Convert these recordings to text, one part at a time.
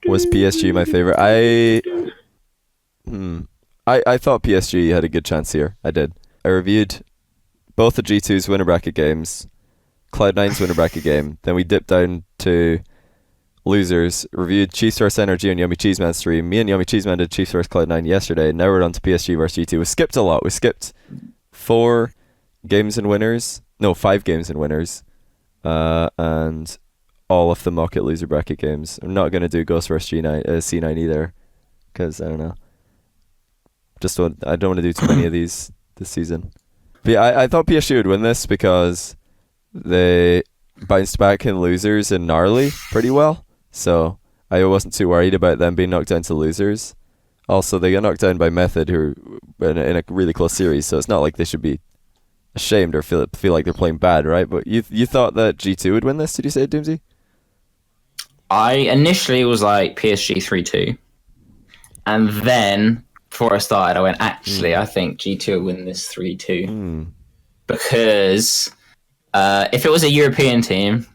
Was PSG my favorite? I thought PSG had a good chance here. I did. I reviewed both the G2's winner bracket games, Cloud9's winner bracket game. Then we dipped down to losers, reviewed Chiefs vs Energy on Yummy Cheeseman stream. Me and Yummy Cheeseman did Chiefs vs Cloud9 yesterday. Now we're on to PSG vs G2. We skipped a lot. We skipped 4 games and winners. No, 5 games and winners. And all of the Mocket loser bracket games. I'm not going to do Ghost vs C9 either, because I don't know. I don't want to do too many of these this season. But yeah, I thought PSG would win this because they bounced back in losers and gnarly pretty well. So I wasn't too worried about them being knocked down to losers. Also, they got knocked down by Method, who in a really close series. So it's not like they should be ashamed or feel like they're playing bad, right? But you thought that G2 would win this? Did you say, Doomsee? I initially was like PSG 3-2, and then before I started, I went, actually, I think G2 will win this 3-2 because if it was a European team,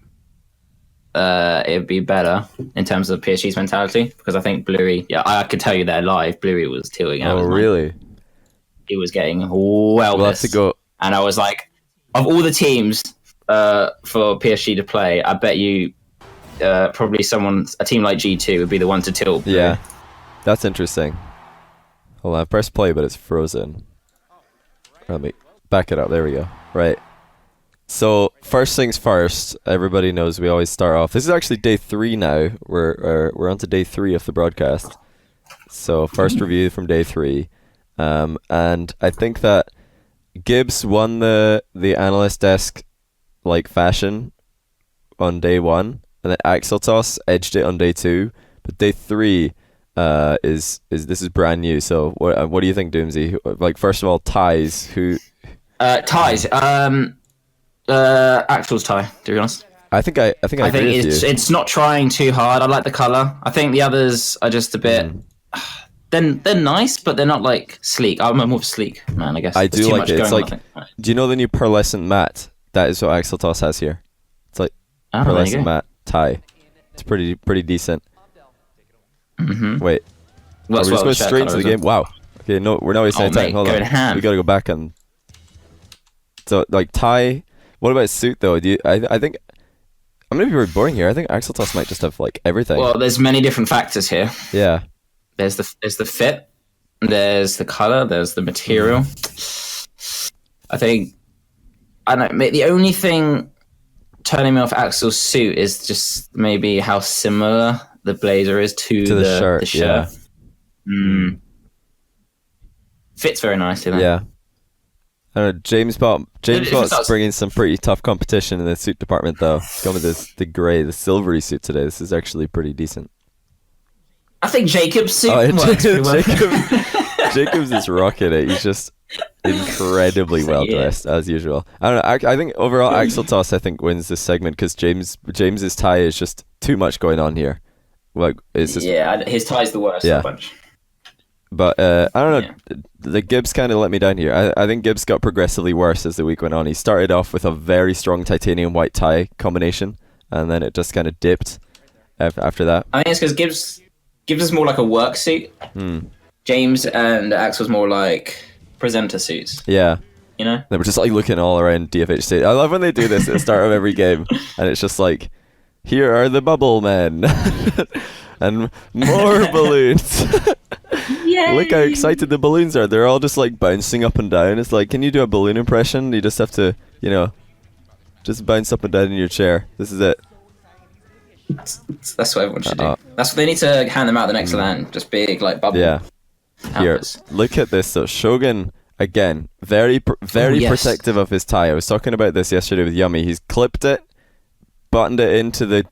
it would be better in terms of PSG's mentality, because I think Bluey, I could tell you that live, Bluey was tilting out. Oh, really? He was getting well. We'll have to go. And I was like, of all the teams for PSG to play, I bet you probably a team like G2 would be the one to tilt Bluey. Yeah, that's interesting. Hold on, I pressed play, but it's frozen. Let me back it up. There we go. Right. So first things first, everybody knows we always start off. This is actually day 3 now. We're on to day 3 of the broadcast. So first review from day 3, and I think that Gibbs won the analyst desk like fashion on day 1, and then Axeltos edged it on day 2. But day 3 is brand new. So what do you think, Doomsey? Like, first of all, ties. Who? Ties. Axel's tie, to be honest. I think I agree with you. It's not trying too hard. I like the color. I think the others are just a bit. They're nice, but they're not like sleek. I'm more of a sleek man, I guess. I do like it. It's like, do you know the new pearlescent matte? That is what Axeltos has here. It's like pearlescent matte tie. It's pretty decent. Wait, are we just going straight into the game? Wow. Okay, no, we're not wasting time. Hold on, we gotta go back on. So like tie. What about suit though? I think I'm gonna be very boring here. I think Axeltos might just have like everything. Well, there's many different factors here. Yeah. There's the fit, there's the color, there's the material. I think the only thing turning me off Axel's suit is just maybe how similar the blazer is to the shirt. Yeah. Fits very nicely then. Yeah. I don't know, James Bot's bringing some pretty tough competition in the suit department though. He's going with the silvery suit today. This is actually pretty decent. I think Jacob's suit works pretty well. Jacobs is rocking it. He's just incredibly well dressed as usual. I don't know. I think overall Axeltos I think wins this segment because James's tie is just too much going on here. Like it's just, his tie's the worst of the bunch. But I don't know. The Gibbs kind of let me down here. I think Gibbs got progressively worse as the week went on. He started off with a very strong titanium white tie combination, and then it just kind of dipped after that. I think it's because Gibbs is more like a work suit. James and Axel's more like presenter suits. Yeah. You know? They were just like looking all around DFH State. I love when they do this at the start of every game, and it's just like, here are the bubble men. And more balloons. Yay! Look how excited the balloons are. They're all just like bouncing up and down. It's like, can you do a balloon impression? You just have to, just bounce up and down in your chair. This is it. That's what everyone should do. That's what they need to hand them out the next LAN. Just big like bubble. Yeah. Here, look at this. So Shogun again, very protective of his tie. I was talking about this yesterday with Yummy. He's clipped it, buttoned it into the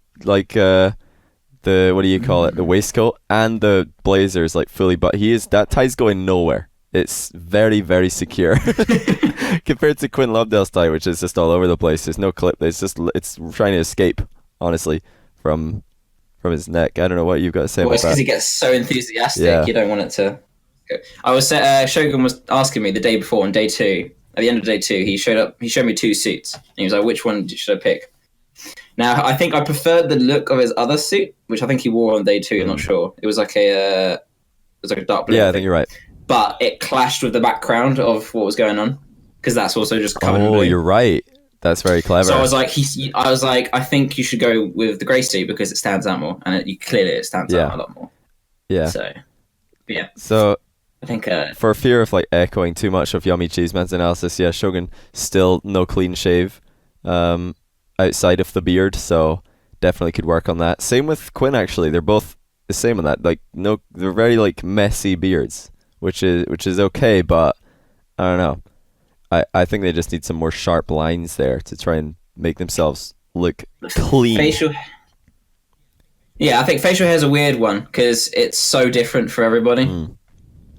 the what do you call it? The waistcoat and the blazers like fully. But that tie's going nowhere. It's very, very secure compared to Quinn Lovedale's tie, which is just all over the place. There's no clip. It's trying to escape, honestly, from his neck. I don't know what you've got to say about that. It's because he gets so enthusiastic. You don't want it to go. I was Shogun was asking me the day before on day 2. At the end of day 2, he showed me 2 suits. And he was like, "Which one should I pick?" Now, I think I preferred the look of his other suit, which I think he wore on day 2. I'm not sure. It was like a dark blue. Yeah, I think you're right. But it clashed with the background of what was going on, because that's also just covered in blue. Oh, you're right. That's very clever. So I was like, I think you should go with the grey suit because it stands out more, and it stands out a lot more. Yeah. So, yeah. So I think for fear of like echoing too much of Yummy Cheeseman's analysis, yeah, Shogun still no clean shave outside of the beard, so definitely could work on that. Same with Quinn, actually. They're both the same on that. Like they're very like messy beards, which is okay, but I don't know. I think they just need some more sharp lines there to try and make themselves look clean. Yeah, I think facial hair is a weird one because it's so different for everybody.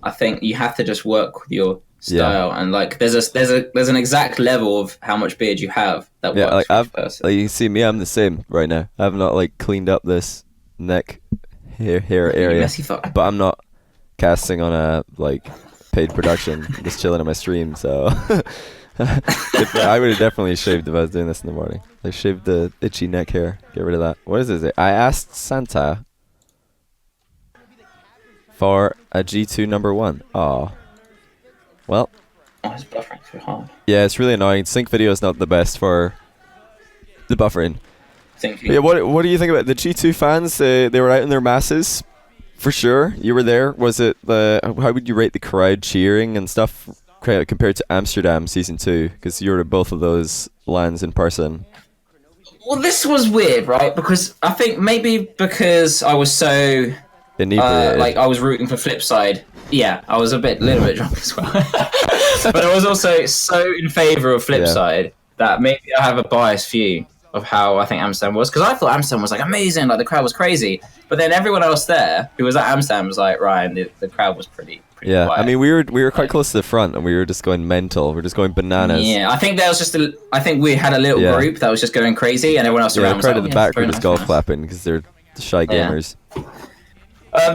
I think you have to just work with your style, and like there's an exact level of how much beard you have that works for each person. Like you see me, I'm the same right now. I've not like cleaned up this neck hair area, but I'm not casting on a like paid production. I'm just chilling on my stream, so I would have definitely shaved if I was doing this in the morning. Like shave the itchy neck hair, get rid of that. What is this? I asked Santa for a G2 #1. Oh, well. Oh, it's buffering too hard. Yeah, it's really annoying. Sync video is not the best for the buffering. Yeah, what do you think about the G2 fans? They were out in their masses. For sure, you were there. Was it how would you rate the crowd cheering and stuff compared to Amsterdam Season 2? Because you were at both of those LANs in person. Well, this was weird, right? Because I think maybe because I was so like I was rooting for Flipside. Yeah, I was little bit drunk as well. But I was also so in favour of Flipside that maybe I have a biased view of how I think Amsterdam was, because I thought Amsterdam was like amazing, like the crowd was crazy, but then everyone else there who was at Amsterdam was like, Ryan, the crowd was pretty quiet. I mean we were quite close to the front and we were just going mental. We're just going bananas. Yeah, I think there was just I think we had a little group that was just going crazy, and everyone else around was the crowd like, at the back were just golf clapping because they're shy gamers.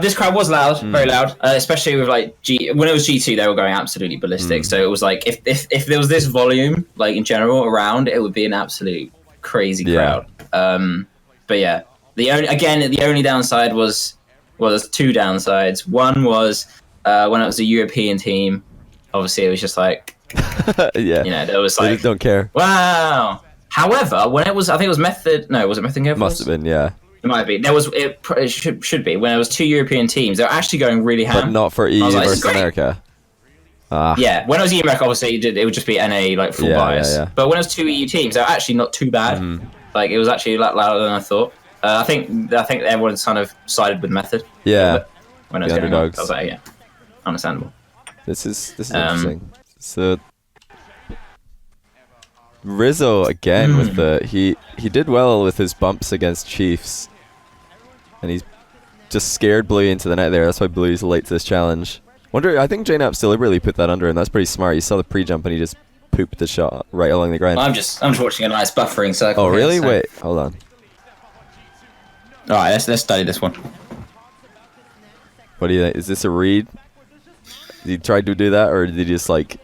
This crowd was loud, very loud, especially with like when it was G2, they were going absolutely ballistic. So it was like if there was this volume like in general around, it would be an absolute crazy crowd. But yeah, the only downside was, well, there's two downsides. One was when it was a European team, obviously it was just like there was like they just don't care. Wow. However, when it was, I think it was Method. No, was it Method? Must have been, yeah. It might be. It should be. When it was two European teams, they were actually going really ham. But not for EU versus America. Yeah, when it was EU America, obviously it would just be NA like full bias. Yeah. But when it was two EU teams, they were actually not too bad. Like it was actually a lot louder than I thought. I think everyone's kind of sided with Method. Yeah. When it was going on, I was like, yeah, understandable. This is interesting. So Rizzo again with he did well with his bumps against Chiefs, and he's just scared Bluey into the net there. That's why Bluey's late to this challenge. I think JNaps deliberately put that under him. That's pretty smart. You saw the pre-jump and he just pooped the shot right along the ground. I'm just watching a nice buffering circle. Oh really? Here, so. Wait, hold on. All right, let's study this one. What do you think? Is this a read? Did he try to do that, or did he just like?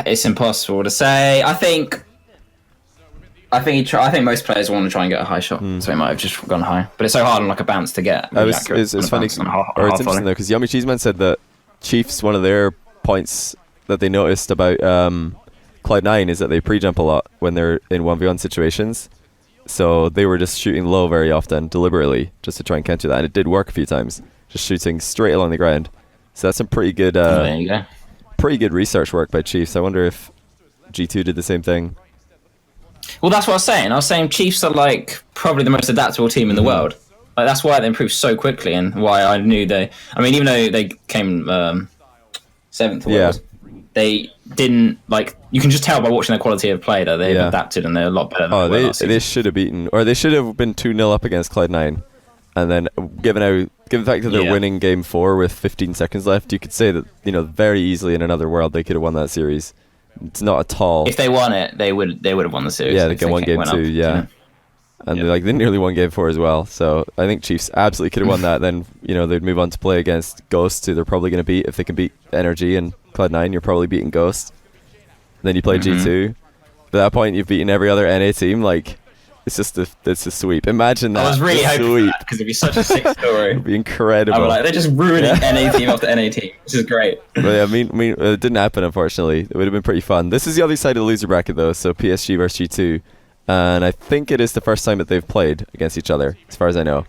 It's impossible to say. I think most players want to try and get a high shot, so he might have just gone high. But it's so hard on like a bounce to get. Really it's funny, it's interesting though, because Yummy Cheeseman said that Chiefs, one of their points that they noticed about Cloud9 is that they pre-jump a lot when they're in 1v1 situations. So they were just shooting low very often, deliberately, just to try and counter that, and it did work a few times, just shooting straight along the ground. So that's some pretty good. There you go. Pretty good research work by Chiefs. I wonder if G2 did the same thing. Well, that's what I was saying. I was saying Chiefs are like probably the most adaptable team in the world. Like that's why they improved so quickly, and why I knew they. I mean, even though they came 7th, they didn't like. You can just tell by watching their quality of play that they've adapted and they're a lot better. Than they should have beaten, or they should have been 2-0 up against Cloud9, and then given the fact that they're winning Game 4 with 15 seconds left, you could say that very easily in another world they could have won that series. It's not at all. If they won it, they would have won the series. Yeah, they won Game 2. And they nearly won Game 4 as well. So I think Chiefs absolutely could have won that. Then they'd move on to play against Ghost, who they're probably going to beat. If they can beat Energy and Cloud9, you're probably beating Ghost. Then you play G2. that point, you've beaten every other NA team. Like, it's a sweep. Imagine that. I was really hoping for that because it'd be such a sick story. It'd be incredible. I'm like, they're just ruining NA team after NA team. This is great. But yeah, I mean, it didn't happen, unfortunately. It would have been pretty fun. This is the other side of the loser bracket, though. So PSG versus G2, and I think it is the first time that they've played against each other, as far as I know.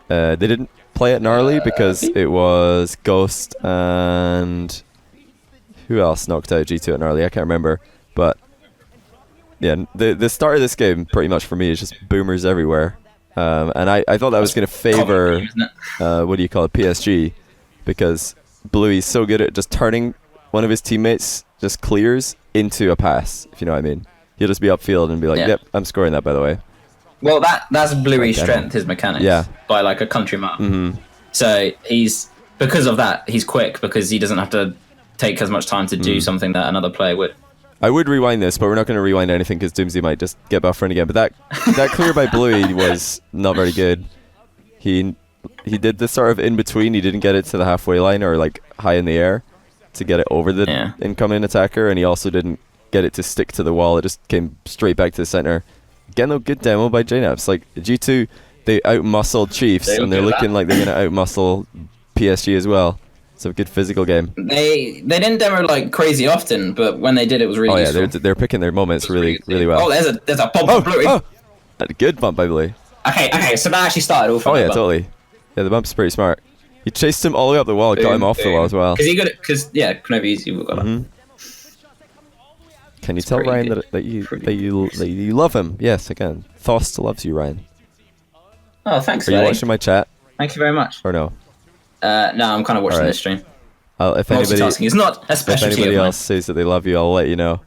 They didn't play it gnarly because it was Ghost and who else knocked out G2 at gnarly? I can't remember, but. Yeah, the start of this game, pretty much for me, is just boomers everywhere. And I thought that was going to favour, what do you call it, PSG, because Bluey's so good at just turning one of his teammates just clears into a pass, if you know what I mean. He'll just be upfield and be like, yep, I'm scoring that, by the way. Well, that's Bluey's strength, his mechanics, by like a country mile. Mm-hmm. So because of that, he's quick, because he doesn't have to take as much time to do something that another player would. I would rewind this, but we're not going to rewind anything because Doomsee might just get buffering again. But that clear by Bluey was not very good. He did the sort of in between. He didn't get it to the halfway line or like high in the air to get it over the incoming attacker, and he also didn't get it to stick to the wall. It just came straight back to the center. Again, though, good demo by JNaps. Like G2, they out-muscled Chiefs, and they're looking like they're going to out-muscle PSG as well. It's a good physical game. They didn't demo like crazy often, but when they did, it was really useful. They're picking their moments really well. Oh, there's a bump for Bluey. A good bump by Bluey. Okay, so that actually started all from yeah, totally. Yeah, the bump's pretty smart. He chased him all the way up the wall, got him off the wall as well. Because Knovi's got that. Can you tell Ryan that you love him? Yes, again. Thost loves you, Ryan. Oh, thanks. Are you watching my chat? Thank you very much. Or no? No, I'm kind of watching this stream. If anybody else says that they love you, I'll let you know.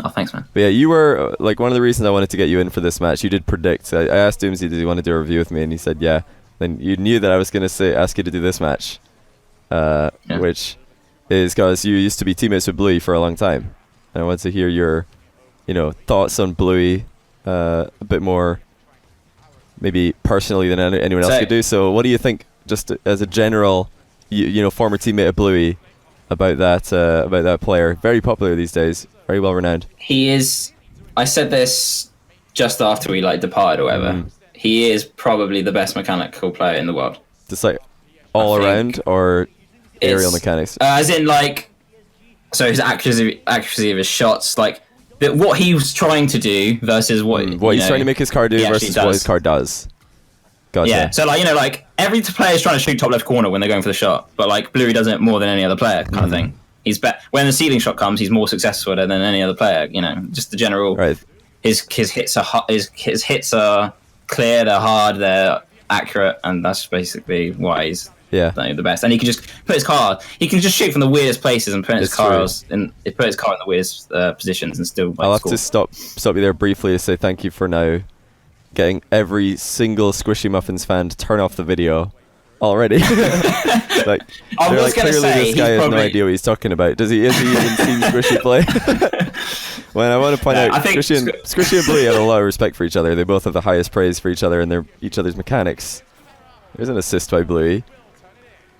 Oh, thanks, man. But yeah, you were like one of the reasons I wanted to get you in for this match. You did predict. I asked Doomsee, did he want to do a review with me, and he said yeah. Then you knew that I was going to ask you to do this match, which is because you used to be teammates with Bluey for a long time. And I wanted to hear your, thoughts on Bluey a bit more, maybe personally than anyone else could do. So, what do you think? Just as a general, former teammate of Bluey, about that player. Very popular these days. Very well renowned. He is. I said this just after we departed or whatever. He is probably the best mechanical player in the world. Just like all around or aerial mechanics. As in so his accuracy of his shots, what he was trying to do versus what he's trying to make his car do versus what his car does. Gotcha. Yeah, so every player is trying to shoot top left corner when they're going for the shot, but Bluey does it more than any other player, kind of thing. He's when the ceiling shot comes, he's more successful than any other player. Just the general. Right. His hits are clear, they're hard, they're accurate, and that's basically why he's the best. And he can just put his car. He can just shoot from the weirdest places and put his car in the weirdest positions and still. I'll have to stop you there briefly to say thank you for now getting every single Squishy Muffins fan to turn off the video already. I was going to say, this guy has no idea what he's talking about. Has he even seen Squishy play? When I want to point out, Squishy and Bluey have a lot of respect for each other. They both have the highest praise for each other and each other's mechanics. There's an assist by Bluey.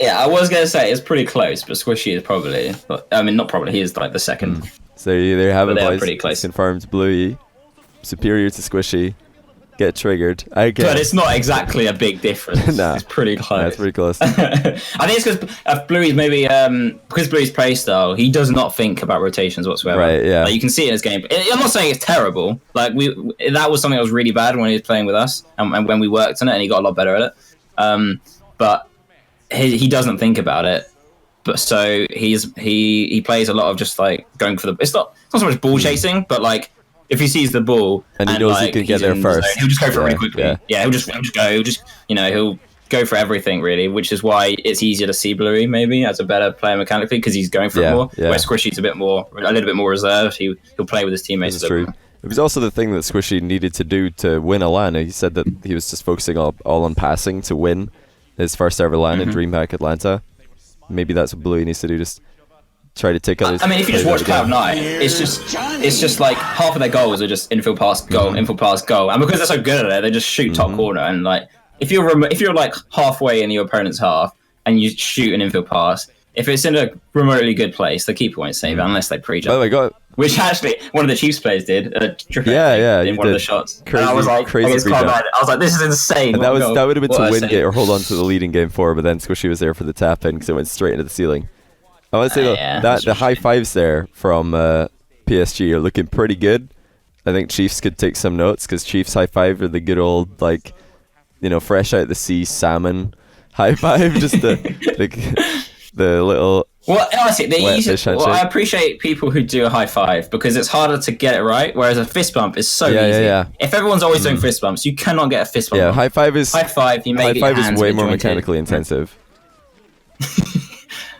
Yeah, I was going to say it's pretty close, but Squishy is probably. Not probably. He is the second. So there you have it, boys. Pretty close. Confirmed Bluey superior to Squishy. Get triggered. But it's not exactly a big difference. Nah, it's pretty close. Yeah, it's pretty close. I think it's because Bluey's because Bluey's play style, he does not think about rotations whatsoever. Right, yeah. You can see it in his game. I'm not saying it's terrible. That was something that was really bad when he was playing with us and when we worked on it, and he got a lot better at it. But he doesn't think about it. But so he plays a lot of just going for the. It's not so much ball chasing, but if he sees the ball and he knows he can get there first, he'll just go for it really quickly. Yeah, he'll just go. He'll go for everything really, which is why it's easier to see Bluey maybe as a better player mechanically because he's going for it more. Yeah. Where Squishy's a little bit more reserved. He'll play with his teammates. That's true. It was also the thing that Squishy needed to do to win a LAN. He said that he was just focusing all on passing to win his first ever LAN in DreamHack Atlanta. Maybe that's what Bluey needs to do. Just try to take others. If you just watch Cloud9, it's just half of their goals are just infield pass, goal, infield pass, goal. And because they're so good at it, they just shoot top corner. And if you're halfway in your opponent's half and you shoot an infield pass, if it's in a remotely good place, the keeper won't save it unless they prejudge. By the way, which actually one of the Chiefs players did. In one of the shots. Crazy, and I was like, crazy I was like, this is insane. And that would have been to win it or hold on to the leading game 4, but then Squishy was there for the tap in because it went straight into the ceiling. I want to say though, that the high fives there from PSG are looking pretty good. I think Chiefs could take some notes because Chiefs high five are the good old like, fresh out the sea salmon high five, just the little. Well, honestly, I appreciate people who do a high five because it's harder to get it right, whereas a fist bump is so easy. Yeah. If everyone's always doing fist bumps, you cannot get a fist bump. Yeah, high five is you make high five is way more mechanically intensive.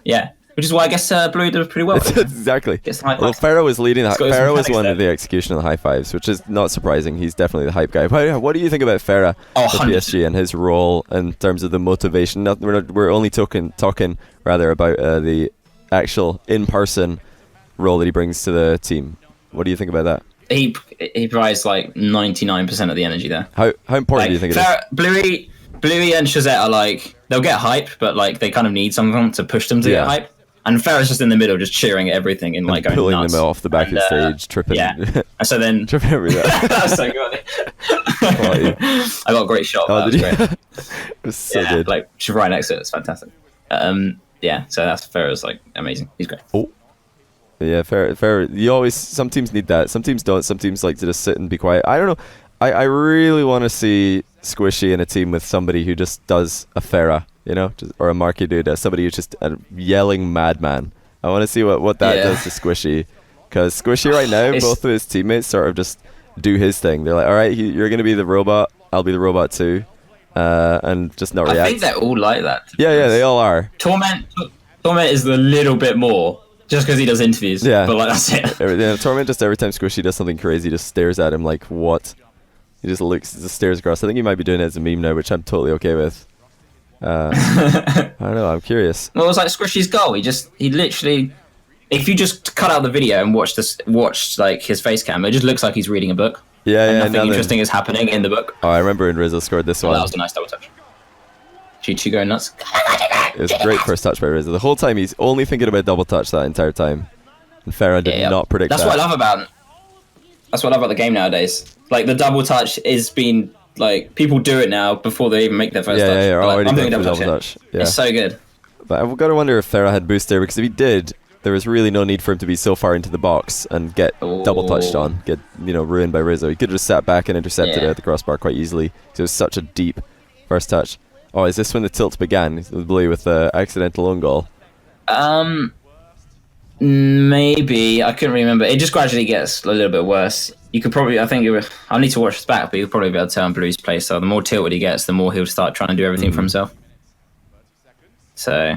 Yeah. Which is why I guess Blue did pretty well. Exactly. Well, Pharaoh was leading. Pharaoh was one of the execution of the high fives, which is not surprising. He's definitely the hype guy. What do you think about Pharaoh for PSG and his role in terms of the motivation? We're only talking rather about the actual in-person role that he brings to the team. What do you think about that? He provides like 99% of the energy there. How important do you think it is? Bluey and Shazette are like, they'll get hype, but like they kind of need something to push them to get hype. And Farrah's just in the middle, just cheering at everything and like going pulling nuts. them off the back of the stage, tripping. Yeah. And so then tripping everywhere. That's so good. I got a great shot. Oh, that was great. It was so good. Like she's right next to it. It's fantastic. So that's Farrah's like amazing. He's great. Oh. Yeah, Farrah. You always. Some teams need that. Some teams don't. Some teams like to just sit and be quiet. I don't know. I really want to see Squishy in a team with somebody who just does a Farrah, or a Marky Dude, somebody who's just a yelling madman. I want to see what that does to Squishy, because Squishy right now, both of his teammates sort of just do his thing. They're like, all right, you're going to be the robot, I'll be the robot too, and just not react. I think they're all like that. Yeah, they all are. Torment is the little bit more. Just because he does interviews. Yeah. But like, that's it. Torment just every time Squishy does something crazy, just stares at him like, what? He just stares across. I think he might be doing it as a meme now, which I'm totally okay with. I don't know. I'm curious. Well, it was like Squishy's goal. He literally, if you just cut out the video and watch like his face cam, it just looks like he's reading a book. Yeah, nothing interesting is happening in the book. Oh, I remember when Rizzo scored this one. That was a nice double touch. G2 going nuts. It was a great first touch by Rizzo. The whole time he's only thinking about double touch that entire time, and Farrah did not predict that. That's what I love about. That's what I love about the game nowadays. Like the double touch is being like people do it now before they even make their first touch. Yeah, already I'm doing double touch. Yeah. It's so good. But I've got to wonder if Farrah had boost there, because if he did, there was really no need for him to be so far into the box and get double touched on, get ruined by Rizzo. He could have just sat back and intercepted it at the crossbar quite easily, because it was such a deep first touch. Oh, is this when the tilt began? Blue with the accidental own goal. Maybe I couldn't remember. It just gradually gets a little bit worse. You could probably, I'll need to watch this back, but you'll probably be able to tell on Blue's play style. The more tilted he gets, the more he'll start trying to do everything for himself. So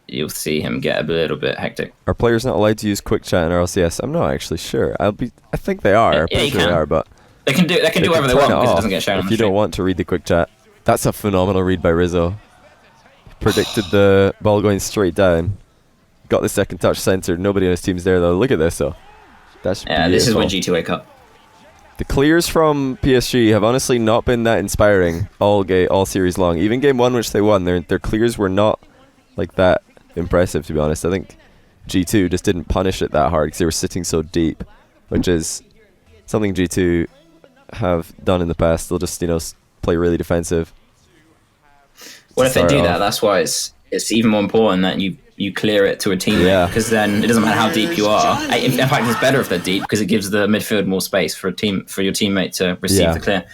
you'll see him get a little bit hectic. Are players not allowed to use quick chat in RLCS? I'm not actually sure. I think they are. Yeah, I'm sure they are, but they can do whatever they want because it doesn't get shown. If you don't want to read the quick chat, that's a phenomenal read by Rizzo. Predicted the ball going straight down. Got the second touch centered. Nobody on his team's there though. Look at this though. That's beautiful. This is when G2 wake up. The clears from PSG have honestly not been that inspiring all series long. Even game 1, which they won, their clears were not like that impressive, to be honest. I think G2 just didn't punish it that hard because they were sitting so deep, which is something G2 have done in the past. They'll just play really defensive. Well, if they do that, that's why it's even more important that you clear it to a teammate, because then it doesn't matter how deep you are. In fact, it's better if they're deep because it gives the midfield more space for your teammate to receive the clear.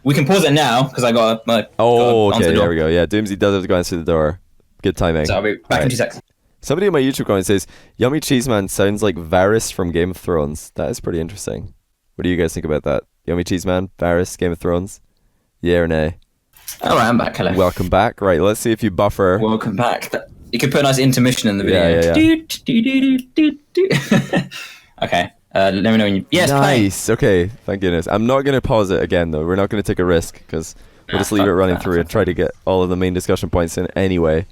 We can pause it now because I got my. Okay, there we go. Yeah, Doomsee does have to go answer the door. Good timing. So I'll be back in 2 seconds. Somebody in my YouTube comment says, "Yummy Cheese Man sounds like Varys from Game of Thrones." That is pretty interesting. What do you guys think about that? Yummy Cheese Man, Varys, Game of Thrones? Yeah or nay? All right, I'm back. Hello. Welcome back. Right, let's see if you buffer. Welcome back. You could put a nice intermission in the video. Yeah. Okay. Let me know when you. Yes. Nice. Play. Okay. Thank goodness. I'm not going to pause it again though. We're not going to take a risk because we'll just leave it running through and try to get all of the main discussion points in anyway.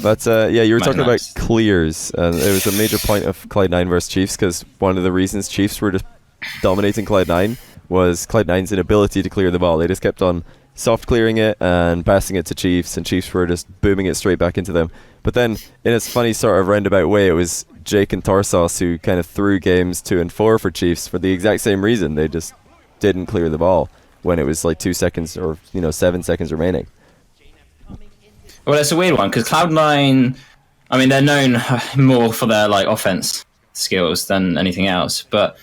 But you were talking about clears, and it was a major point of Cloud9 versus Chiefs because one of the reasons Chiefs were just dominating Cloud9 was Cloud9's inability to clear the ball. They just kept on soft clearing it and passing it to Chiefs, and Chiefs were just booming it straight back into them. But then, in a funny sort of roundabout way, it was Jake and Tarsos, who kind of threw games 2 and 4 for Chiefs for the exact same reason. They just didn't clear the ball when it was like 2 seconds or 7 seconds remaining. Well, it's a weird one because Cloud9, I mean, they're known more for their like offense skills than anything else. But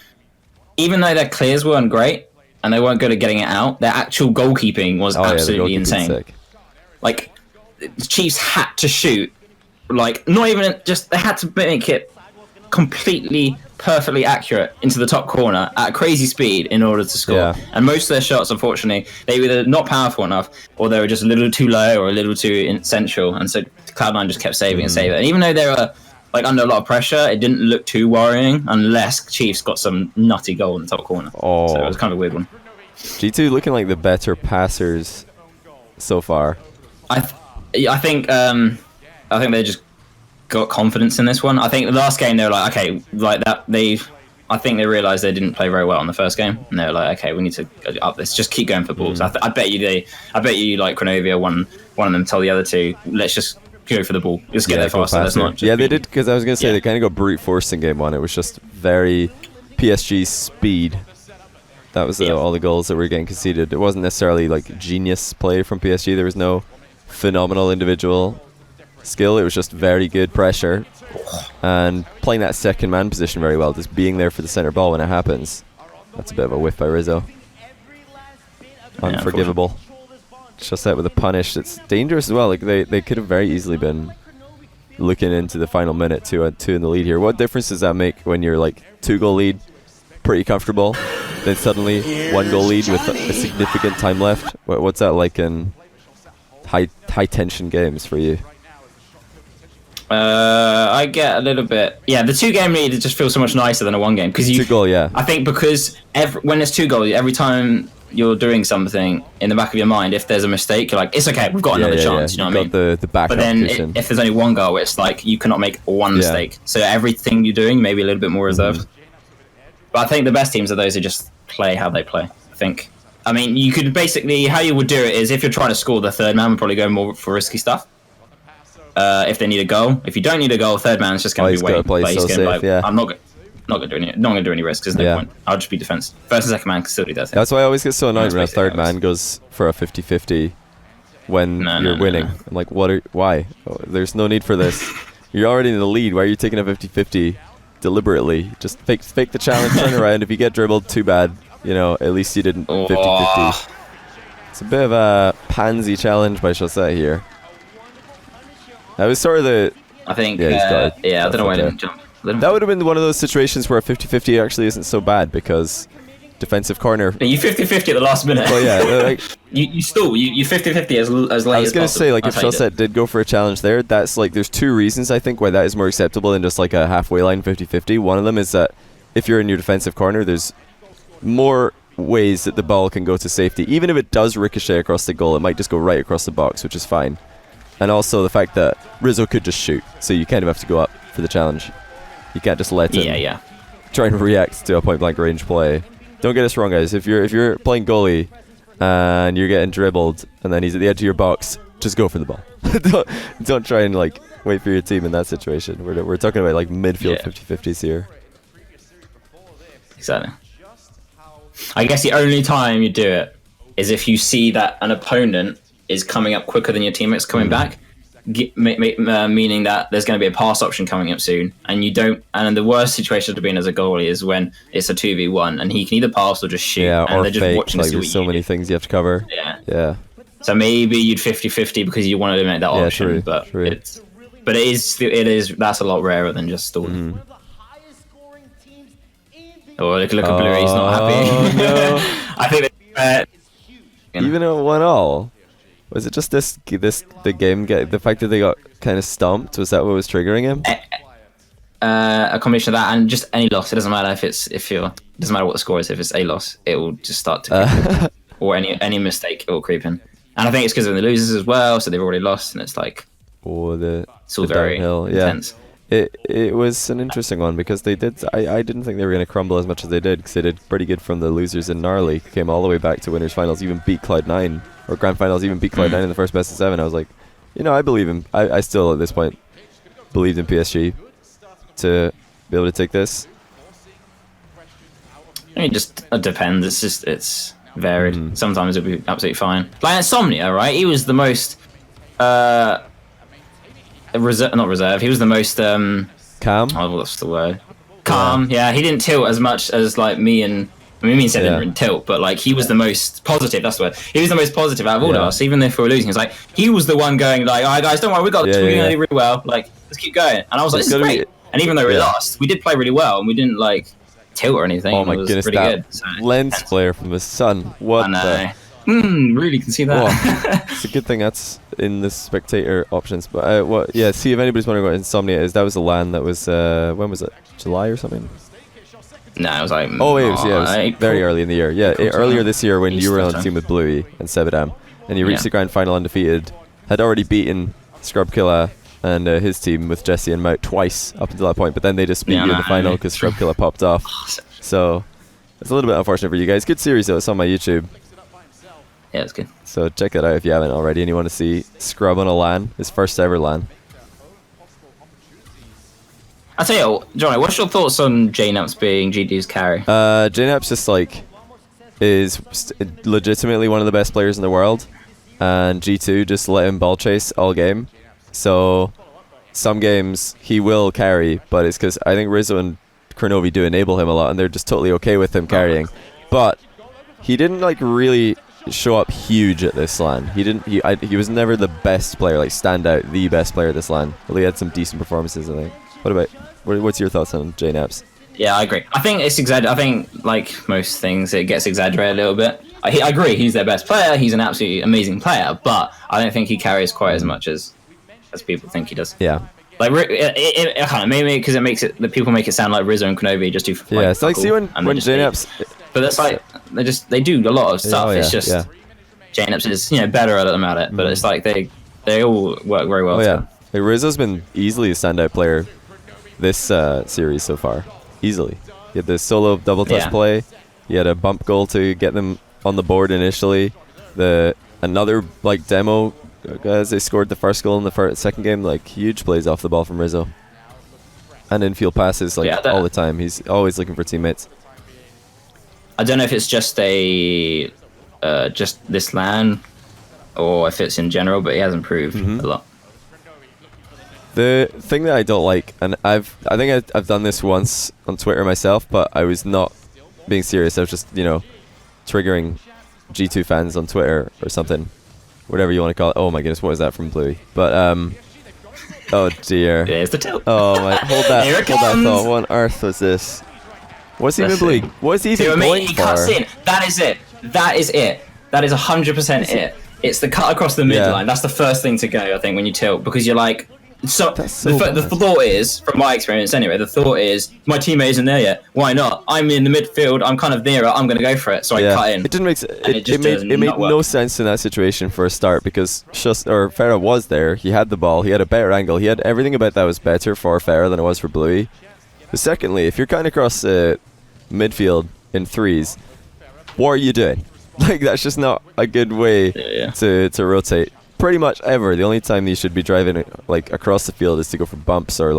even though their clears weren't great and they weren't good at getting it out, their actual goalkeeping was absolutely insane. Sick. Like, the Chiefs had to shoot, like, not even just, they had to make it completely perfectly accurate into the top corner at a crazy speed in order to score. Yeah. And most of their shots, unfortunately, they were either not powerful enough or they were just a little too low or a little too central. And so Cloud9 just kept saving and saving. And even though they were like under a lot of pressure, it didn't look too worrying unless Chiefs got some nutty goal in the top corner. So it was kind of a weird one. G2 looking like the better passers so far. I think they just got confidence in this one. I think the last game they were like, okay, like that I think they realized they didn't play very well in the first game, and they were like, okay, we need to up this. Just keep going for balls. I bet you like Cronovia one of them told the other two, let's just go for the ball. Just get there faster. Let's not. They did, because I was gonna say they kind of got brute force in game 1. It was just very PSG speed. That was all the goals that were getting conceded. It wasn't necessarily like genius play from PSG. There was no phenomenal individual skill. It was just very good pressure and playing that second man position very well, just being there for the center ball when it happens. That's a bit of a whiff by Rizzo. Unforgivable. Just that with a punish. It's dangerous as well. Like they could have very easily been looking into the final minute, 2-2 in the lead here. What difference does that make when you're like 2-goal lead, pretty comfortable, then suddenly 1-goal lead with a significant time left? What's that like in high tension games for you? I get a little bit. Yeah, the 2-game lead just feels so much nicer than a 1-game because 2-goal. Yeah, I think because when it's 2 goals, every time you're doing something in the back of your mind, if there's a mistake, you're like, it's okay, we've got another chance. You know what I mean? The backup. But then if there's only 1 goal, it's like you cannot make one mistake. So everything you're doing maybe a little bit more reserved. But I think the best teams are those who just play how they play. I think. I mean, you could basically, how you would do it is if you're trying to score, the third man would probably go more for risky stuff. If they need a goal, if you don't need a goal, third man is just going to be waiting. I'm not going to do any risks. There's no point. I'll just be defense. First and second man can still do that. That's why I always get so annoyed when a third man goes for a 50-50 when you're winning. I'm like, why? There's no need for this. You're already in the lead. Why are you taking a 50-50 deliberately? Just fake the challenge, turn around. If you get dribbled, too bad. At least you didn't 50-50. It's a bit of a pansy challenge by Chaussette here. That was sort of the... I think, I don't know why I didn't jump. That would have been one of those situations where 50-50 actually isn't so bad because defensive corner... You 50-50 at the last minute. Well, yeah. Like, you stall. You 50-50 as late as possible. I was going to say, like, if Chaussette did go for a challenge there, that's like, there's 2 reasons, I think, why that is more acceptable than just like a halfway line 50-50. One of them is that if you're in your defensive corner, there's more ways that the ball can go to safety. Even if it does ricochet across the goal, it might just go right across the box, which is fine. And also the fact that Rizzo could just shoot, so you kind of have to go up for the challenge. You can't just let him try and react to a point-blank range play. Don't get us wrong, guys. If you're playing goalie and you're getting dribbled and then he's at the edge of your box, just go for the ball. don't try and like wait for your team in that situation. We're talking about like midfield 50-50s here. Exactly. I guess the only time you do it is if you see that an opponent is coming up quicker than your teammates coming back, meaning that there's going to be a pass option coming up soon, and you don't. And the worst situation to be in as a goalie is when it's a 2v1, and he can either pass or just shoot, and or they're just fake. watching. Like, there's so many things you have to cover. Yeah. So maybe you'd 50-50 because you want to eliminate that option, true. It is that's a lot rarer than just stalling. Oh, look at Blue, he's not happy. No. I think even at 1-1. Was it just the game the fact that they got kind of stomped? Was that what was triggering him? A combination of that and just any loss. It doesn't matter it doesn't matter what the score is. If it's a loss, it will just start to creep in. Or any mistake, it will creep in. And I think it's because of the losers as well, so they've already lost, and it's like it's all very intense. It was an interesting one because they did. I didn't think they were going to crumble as much as they did, because they did pretty good from the losers in Gnarly. Came all the way back to winners finals, even beat Cloud9, or grand finals, even beat Cloud9 in the first best of 7. I was like, I believe him. I still at this point believed in PSG to be able to take this? I mean, it depends. It's varied. Sometimes it'll be absolutely fine. Like Insomnia, right? He was the most not reserve. He was the most Calm? oh, what's the word? Calm. Yeah, he didn't tilt as much as like me and Seb didn't really tilt, but like he was the most positive. That's the word. He was the most positive out of all of us, even if we were losing. It's like he was the one going like, "All right, guys, don't worry, we got this. We're gonna do really well. Like, let's keep going." And I was like, "This is great." And even though we lost, we did play really well, and we didn't like tilt or anything. Oh my it was goodness, pretty that good. So, lens flare from the sun. What I know. the? Really can see that. It's a good thing that's in the spectator options. But see if anybody's wondering what Insomnia is. That was a LAN that was when was it? July or something? No, it was like it was very early in the year. Yeah, earlier this year when you were on the team with Bluey and Sebadam, and you reached the grand final undefeated, had already beaten Scrubkilla and his team with Jesse and Mout twice up until that point, but then they just beat you in the final because Scrubkilla popped off. So it's a little bit unfortunate for you guys. Good series though. It's on my YouTube. Yeah, it's good. So check that out if you haven't already and you want to see Scrub on a LAN, his first ever LAN. I'll tell you what, Johnny, what's your thoughts on JNaps being GD's carry? JNaps just is legitimately one of the best players in the world, and G2 just let him ball chase all game. So some games he will carry, but it's because I think Rizzo and Kronovi do enable him a lot, and they're just totally okay with him carrying. But he didn't really show up huge at this LAN. He was never the best player, like stand out the best player at this LAN. Well, he had some decent performances, I think. What's your thoughts on JNaps? Yeah, I agree. I think it's exaggerated. I think, like most things, it gets exaggerated a little bit. I agree, he's their best player. He's an absolutely amazing player, but I don't think he carries quite as much as people think he does. Yeah. Like, it kind of maybe because the people make it sound like Rizzo and Konobi just do. Yeah, it's like see when JNaps. But that's like they do a lot of stuff. It's just JNaps is better at them at it, but it's like they all work very well. Like, Rizzo's been easily a standout player this series so far. Easily. He had the solo double touch play. He had a bump goal to get them on the board initially. Another demo as they scored the first goal in the second game. Huge plays off the ball from Rizzo. And infield passes all the time. He's always looking for teammates. I don't know if it's just just this LAN or if it's in general, but he has improved a lot. The thing that I don't like, and I think I've done this once on Twitter myself, but I was not being serious. I was just, triggering G2 fans on Twitter or something, whatever you want to call it. Oh my goodness, what was that from Bluey? But oh dear. There's the tilt. Oh my, hold that thought. What on earth was this? What's he even Bluey? What's he even going for? Cuts in. That is it. That is 100% it. It's the cut across the midline. That's the first thing to go, I think, when you tilt, because you're like. So the thought is, from my experience anyway, my teammate isn't there yet. Why not? I'm in the midfield. I'm kind of near it. I'm going to go for it. So I cut in. It didn't make it made no sense in that situation for a start because Farah was there. He had the ball. He had a better angle. He had everything about that was better for Farah than it was for Bluey. But secondly, if you're kind of across midfield in threes, what are you doing? That's just not a good way to rotate. Pretty much ever. The only time you should be driving across the field is to go for bumps or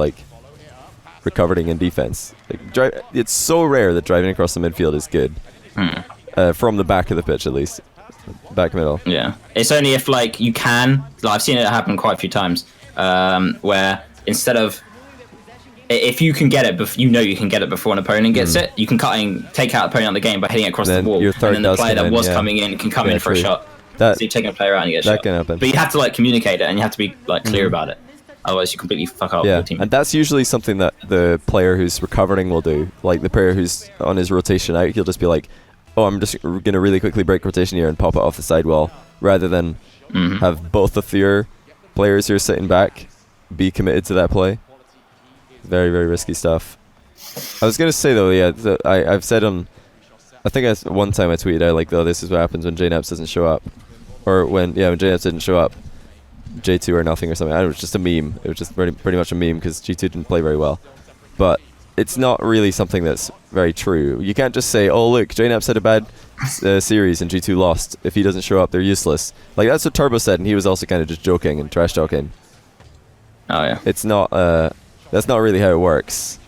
recovering in defense. It's so rare that driving across the midfield is good. From the back of the pitch, at least. Back middle. Yeah. It's only if you can. I've seen it happen quite a few times where instead of if you can get it, you can get it before an opponent gets it. You can take out opponent out of the game by hitting it across the wall, and then the player that was coming in can come in for a shot. So you're taking a player out and you get shot. That can happen. But you have to communicate it and you have to be clear about it. Otherwise you completely fuck up your team. And that's usually something that the player who's recovering will do. The player who's on his rotation out, he'll just be like, oh, I'm just going to really quickly break rotation here and pop it off the sidewall, rather than have both of your players who are sitting back be committed to that play. Very, very risky stuff. I was going to say though, I've said I think one time I tweeted out this is what happens when JNaps doesn't show up. Or when JNaps didn't show up, J2 or nothing or something. It was just a meme. It was just pretty much a meme because G2 didn't play very well. But it's not really something that's very true. You can't just say, oh look, JNaps had a bad series and G2 lost. If he doesn't show up, they're useless. That's what Turbo said, and he was also kind of just joking and trash talking. Oh yeah. It's not That's not really how it works.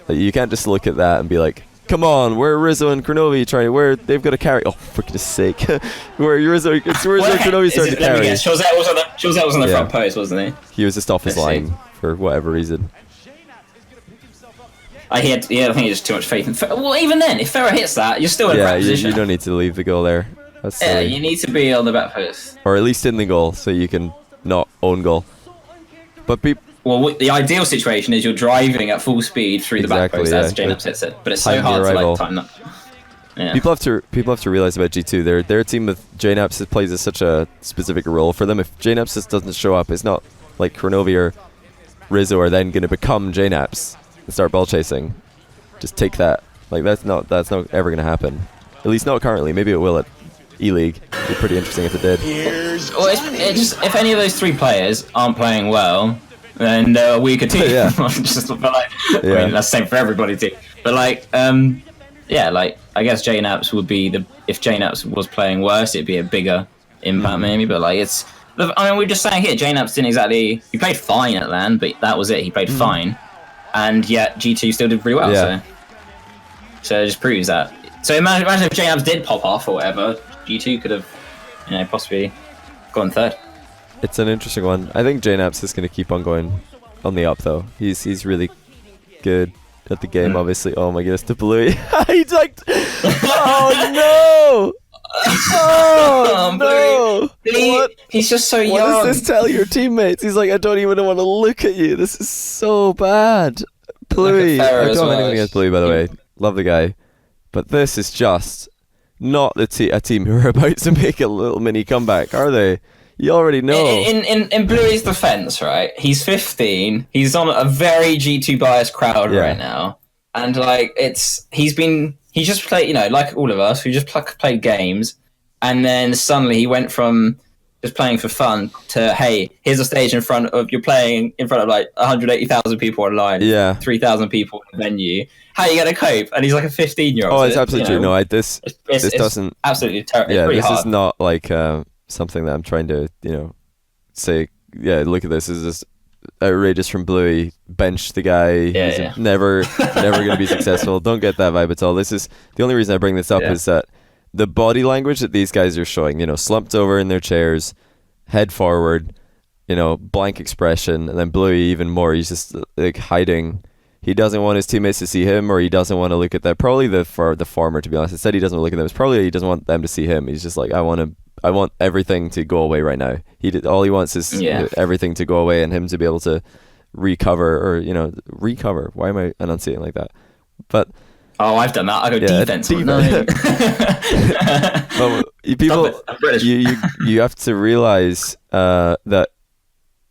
Like, you can't just look at that and be like, come on, where are Rizzo and Kronovi trying? Where they've got to carry? Oh, for goodness sake! Where Rizzo? It's Rizzo and Kronovi starting to carry. Chauvet was on the front post, wasn't he? He was just off his line for whatever reason. I think he has too much faith in. Well, even then, if Ferrer hits that, you're still in a crap position. You don't need to leave the goal there. That's yeah, you need to be on the back post, or at least in the goal, so you can not own goal. But well, the ideal situation is you're driving at full speed through the back post as JNAPS hits it, but it's so hard to like time that. Yeah. People have to realize about G2. Their team with JNAPS plays such a specific role for them. If JNAPS just doesn't show up, it's not like Kronovi or Rizzo are then going to become JNAPS and start ball chasing. Just take that. Like that's not ever going to happen. At least not currently. Maybe it will at E-League. It'd be pretty interesting if it did. Well, it just if any of those three players aren't playing well, then they're a weaker team. Yeah. Just, but like, I mean, that's the same for everybody too. But like, yeah, like I guess JNAPS would be if JNAPS was playing worse, it'd be a bigger impact maybe. But like I mean, we're just saying here, JNAPS didn't exactly. He played fine at LAN, but that was it. He played fine, and yet G2 still did pretty well. Yeah. So it just proves that. So imagine if JNAPS did pop off or whatever, G2 could have, possibly gone third. It's an interesting one. I think JNAPS is going to keep on going on the up though. He's really good at the game, obviously. Oh my goodness, the blue. He like, oh no! Oh no! He's just so young. What does this tell your teammates? He's like, I don't even want to look at you. This is so bad. Bluey. I don't have anything against Bluey, by the way. Love the guy. But this is just not a team who are about to make a little mini comeback, are they? You already know. In Bluey's defense, right? He's 15. He's on a very G2 biased crowd right now, and like he just played, like all of us, who just played games, and then suddenly he went from just playing for fun to, hey, here's a stage you're playing in front of like 180,000 people online, 3,000 people in the venue. How are you going to cope? And he's like a 15-year-old. Oh, it's absolutely true. No, this doesn't absolutely terrible. Yeah, this hard. is not like something that I'm trying to say. Yeah, look at this. This is just outrageous from Bluey. Bench the guy. He's never going to be successful. Don't get that vibe at all. This is the only reason I bring this up is that the body language that these guys are showing, slumped over in their chairs, head forward, blank expression, and then Bluey even more. He's just like hiding. He doesn't want his teammates to see him, or he doesn't want to look at that. Probably the former, to be honest. Instead, he doesn't look at them. It's probably he doesn't want them to see him. He's just like, I want everything to go away right now. All he wants is everything to go away and him to be able to recover, or recover. Why am I enunciating like that? But I've done that. I go defense. No. People, you have to realize that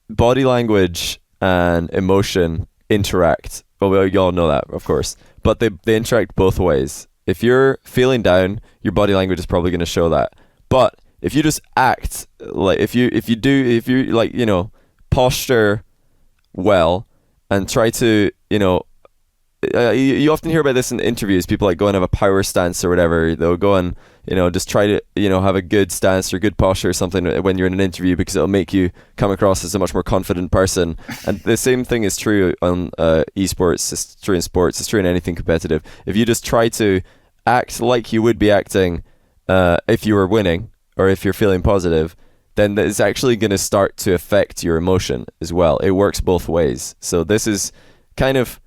body language and emotion interact. Well, you all know that, of course, but they interact both ways. If you're feeling down, your body language is probably going to show that. But if you just act like if you posture well and try to you often hear about this in interviews. People like go and have a power stance or whatever. They'll go and just try to have a good stance or good posture or something when you're in an interview, because it'll make you come across as a much more confident person. And the same thing is true on esports. It's true in sports. It's true in anything competitive. If you just try to act like you would be acting if you were winning or if you're feeling positive, then it's actually going to start to affect your emotion as well. It works both ways. So this is kind of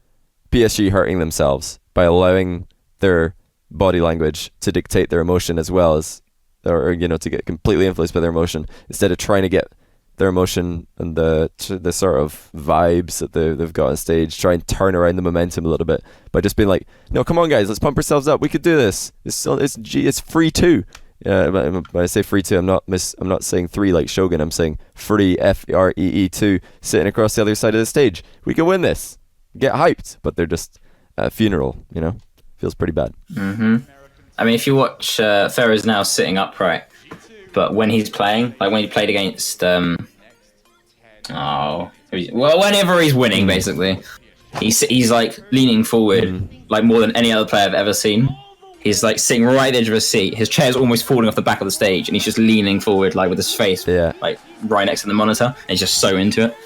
PSG hurting themselves by allowing their body language to dictate their emotion as well as, or to get completely influenced by their emotion, instead of trying to get their emotion and the sort of vibes that they've got on stage, try and turn around the momentum a little bit by just being like, no, come on guys, let's pump ourselves up. We could do this. It's free too. When I say free two, I'm not saying three like Shogun. I'm saying free FREE2 sitting across the other side of the stage. We can win this. Get hyped, but they're just at a funeral. Feels pretty bad. Mm-hmm. I mean, if you watch, Ferrer's now sitting upright, but when he's playing, like when he played against, whenever he's winning, basically, he's like leaning forward, like more than any other player I've ever seen. He's like sitting right at the edge of his seat. His chair's almost falling off the back of the stage, and he's just leaning forward, like with his face, like right next to the monitor. And he's just so into it.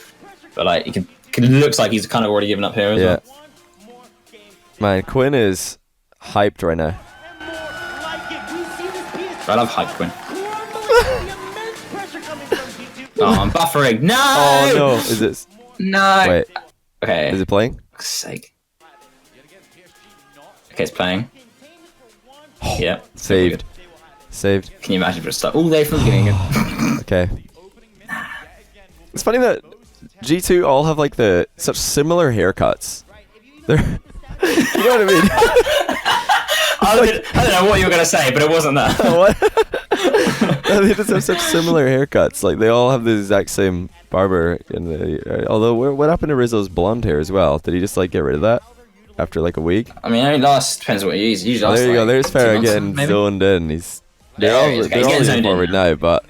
But like, you can looks like he's kind of already given up here as well. Man, Quinn is hyped right now. I love hype Quinn. Oh, I'm buffering. No! Oh no, is it? No! Wait. Okay. Is it playing? For fuck's sake. Okay, it's playing. Yeah. Saved. Saved. Can you imagine if it was stuck all day from the beginning again? Okay. It's funny that G2 all have like such similar haircuts. They're, you know what I mean? I don't know what you were gonna say, but it wasn't that. What? They just have such similar haircuts. Like they all have the exact same barber. Although, what happened to Rizzo's blonde hair as well? Did he just like get rid of that after like a week? I mean, it lasts. Depends what you use. Usually, There you go. There's Farah getting maybe? zoned in. They're all moving forward now, but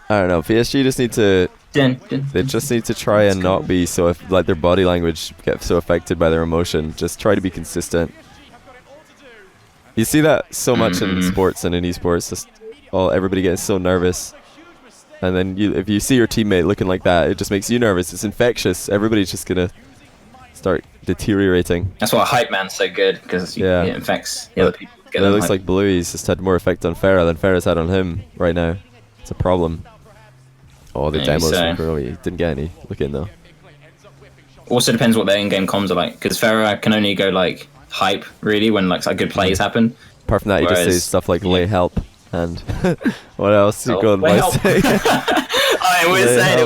I don't know. PSG just need to. They just need to try and not be so like their body language get so affected by their emotion. Just try to be consistent. You see that so much in sports and in esports. Just everybody getting so nervous, and then if you see your teammate looking like that, it just makes you nervous. It's infectious. Everybody's just gonna start deteriorating. That's why Hype Man's so good, because it infects the other people. It looks like Bluey's just had more effect on Farah than Farah's had on him right now. It's a problem. Oh, the demos from Kuromi. Didn't get any. Look in though. Also depends what their in-game comms are like, because Farah can only go like hype really when like good plays happen. Apart from that, he just says stuff like "lay help" and what else? You go lay help. I always say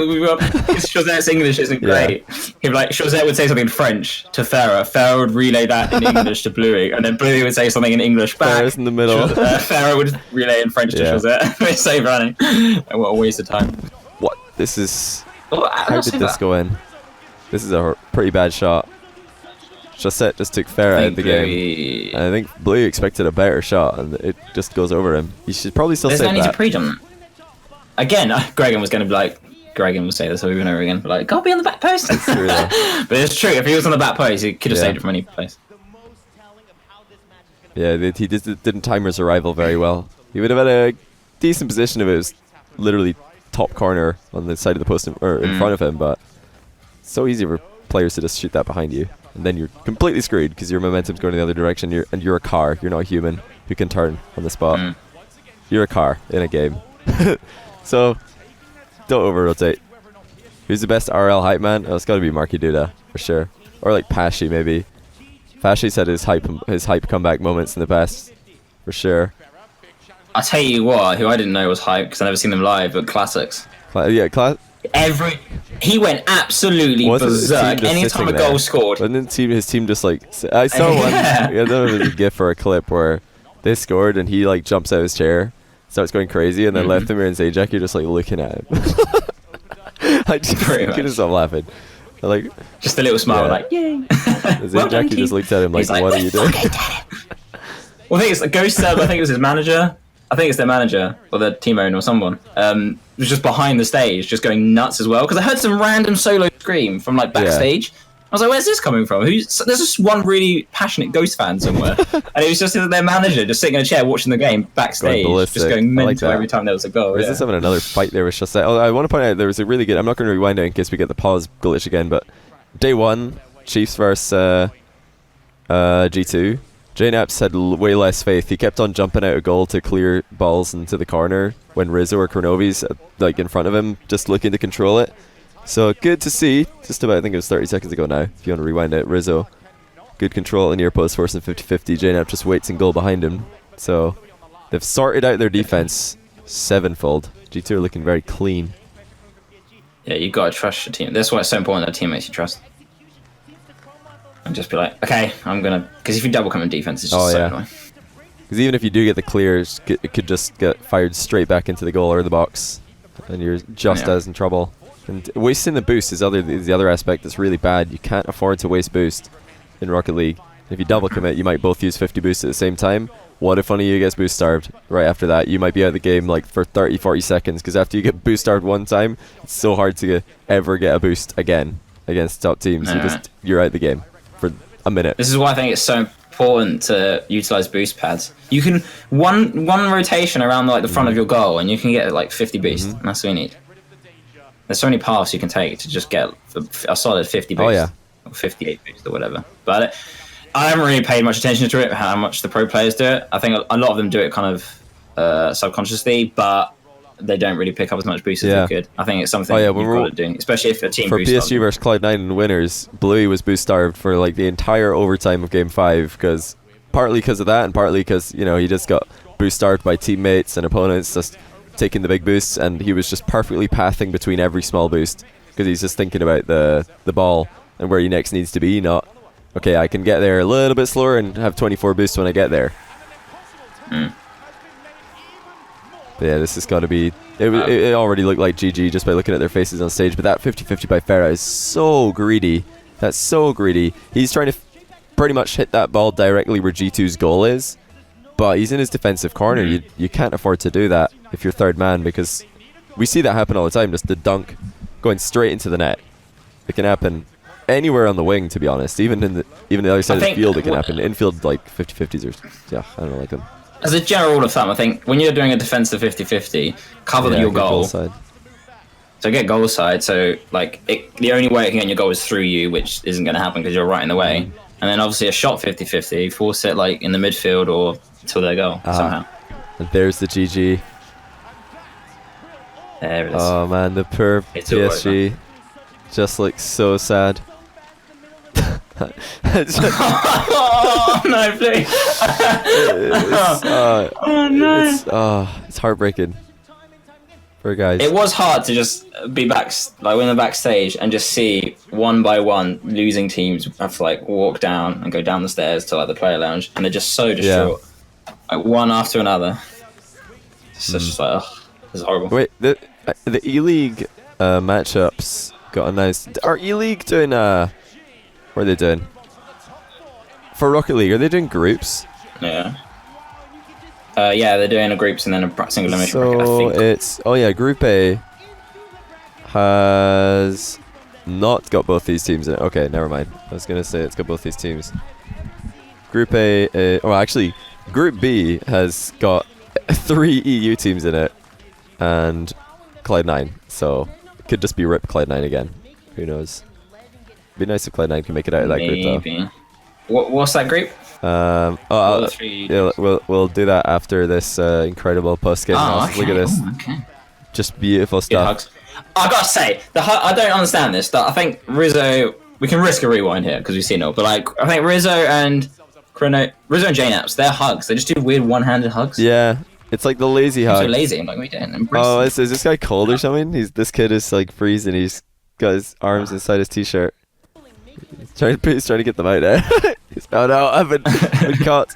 because Chosette's English isn't great. He'd be like, Chosette would say something in French to Farah. Farah would relay that in English to Bluey, and then Bluey would say something in English back. Farah's in the middle. Farah would relay in French to Chosette. It's so funny. What a waste of time. What? This is. How did this go in? This is a pretty bad shot. Chosette just took Farah out of the game. And I think Blue expected a better shot, and it just goes over him. He should probably still save that. There's no need to pre-jump. Again, Gregan was going to be like, Gregan will say this over and over again, but like, gotta be on the back post. That's true, though. But it's true, if he was on the back post, he could have saved it from any place. Yeah, he didn't time his arrival very well. He would have had a decent position if it was literally top corner on the side of the post or in front of him, but it's so easy for players to just shoot that behind you. And then you're completely screwed because your momentum's going in the other direction. You're a car. You're not a human who can turn on the spot. You're a car in a game. So don't over-rotate. Who's the best RL hype man? Oh, it's got to be Marky Duda for sure, or like Pashi maybe. Pashi said his hype comeback moments in the past for sure. I'll tell you what, who I didn't know was hype because I never seen them live, but Classics. He went absolutely berserk anytime a goal scored. Wasn't his team just like... I saw one, I don't know if it was a gif or a clip where they scored and he like jumps out of his chair, starts going crazy, and then Leftimir and Zajac, you're just like looking at him. I just couldn't stop laughing. Like, just a little smile like, yay. Zajac just looked at him like, what are you doing? Well, I think it's Ghost Seb, I think it was his manager. I think it's their manager or the team owner or someone. Was just behind the stage, just going nuts as well. Because I heard some random solo scream from like backstage. I was like, "Where's this coming from? There's just one really passionate Ghost fan somewhere," and it was just their manager just sitting in a chair watching the game backstage, just going mental every time there was a goal. Is this having another fight there with Chosette? Oh, I want to point out there was a really good. I'm not going to rewind it in case we get the pause glitch again. But day one, Chiefs versus G2. JNaps had way less faith. He kept on jumping out of goal to clear balls into the corner when Rizzo or Kronovi's like in front of him, just looking to control it. So good to see. Just about, I think it was 30 seconds ago now, if you want to rewind it. Rizzo, good control in near post, forcing 50-50. JNap just waits in goal behind him. So they've sorted out their defense sevenfold. G2 are looking very clean. Yeah, you got to trust your team. That's why it's so important that teammates you trust. And just be like, okay, I'm going to... Because if you double come in defense, it's just so annoying. Because even if you do get the clears, it could just get fired straight back into the goal or the box. And you're just as in trouble. And wasting the boost is the other aspect that's really bad. You can't afford to waste boost in Rocket League. If you double commit, you might both use 50 boost at the same time. What if one of you gets boost starved right after that? You might be out of the game like for 30-40 seconds, because after you get boost starved one time, it's so hard to ever get a boost again against top teams. You're out the game for a minute. This is why I think it's so important to utilize boost pads. You can one rotation around like the front of your goal, and you can get like 50 boost. And that's what you need. there's so many paths you can take to just get a solid 50 boost. Oh yeah. Or 58 boost or whatever. But I haven't really paid much attention to it, how much the pro players do it. I think a lot of them do it kind of subconsciously, but they don't really pick up as much boost as they could. I think it's something you've got to do, especially if a team for boost PSG versus Cloud9 in winners, Bluey was boost starved for like the entire overtime of Game 5, partly because of that, and partly because he just got boost starved by teammates and opponents just taking the big boosts, and he was just perfectly pathing between every small boost because he's just thinking about the ball and where he next needs to be, not okay, I can get there a little bit slower and have 24 boosts when I get there. But yeah, this has got to be... It already looked like GG just by looking at their faces on stage, but that 50-50 by Farah is so greedy. That's so greedy. He's trying to pretty much hit that ball directly where G2's goal is, but he's in his defensive corner. You can't afford to do that if you're third man, because we see that happen all the time, just the dunk going straight into the net. It can happen anywhere on the wing, to be honest. Even the other side of the field, it can happen. Infield, like 50-50s or... Yeah, I don't like them. As a general rule of thumb, I think when you're doing a defensive 50-50, cover your goal. Side. So get goal side. So like the only way it can get your goal is through you, which isn't going to happen because you're right in the way. And then obviously a shot 50-50, force it like in the midfield or to their goal somehow. And there's the GG. There it is. Oh man, the poor PSG just looks so sad. Oh no, please! Oh no! It's heartbreaking. Poor guys. It was hard to just be in the backstage and just see one by one losing teams have to like walk down and go down the stairs to like the player lounge, and they're just so distraught, like one after another. It's just like, this is horrible. Wait, the E-League matchups got announced. Are E-League doing what are they doing? For Rocket League, are they doing groups? Yeah. Yeah, they're doing a groups and then a single elimination bracket, I think. It's Group A has not got both these teams in it. Okay, never mind. I was gonna say it's got both these teams. Group A, actually, Group B has got 3 EU teams in it and Cloud9. So it could just be RIP Cloud9 again. Who knows? Be nice if Cloud9 can make it out of that group though. What's that group? We'll do that after this incredible post game. Okay. Look at this, just beautiful stuff. I gotta say, I don't understand this. I think Rizzo. We can risk a rewind here because we've seen it, but like I think Rizzo and JNaps, their hugs, they just do weird one-handed hugs. Yeah, it's like the lazy hug. So lazy. I'm like, we didn't embrace. Oh, is this guy cold or something? This kid is like freezing. He's got his arms inside his t-shirt. He's trying to get them out there. Oh no, I've been caught.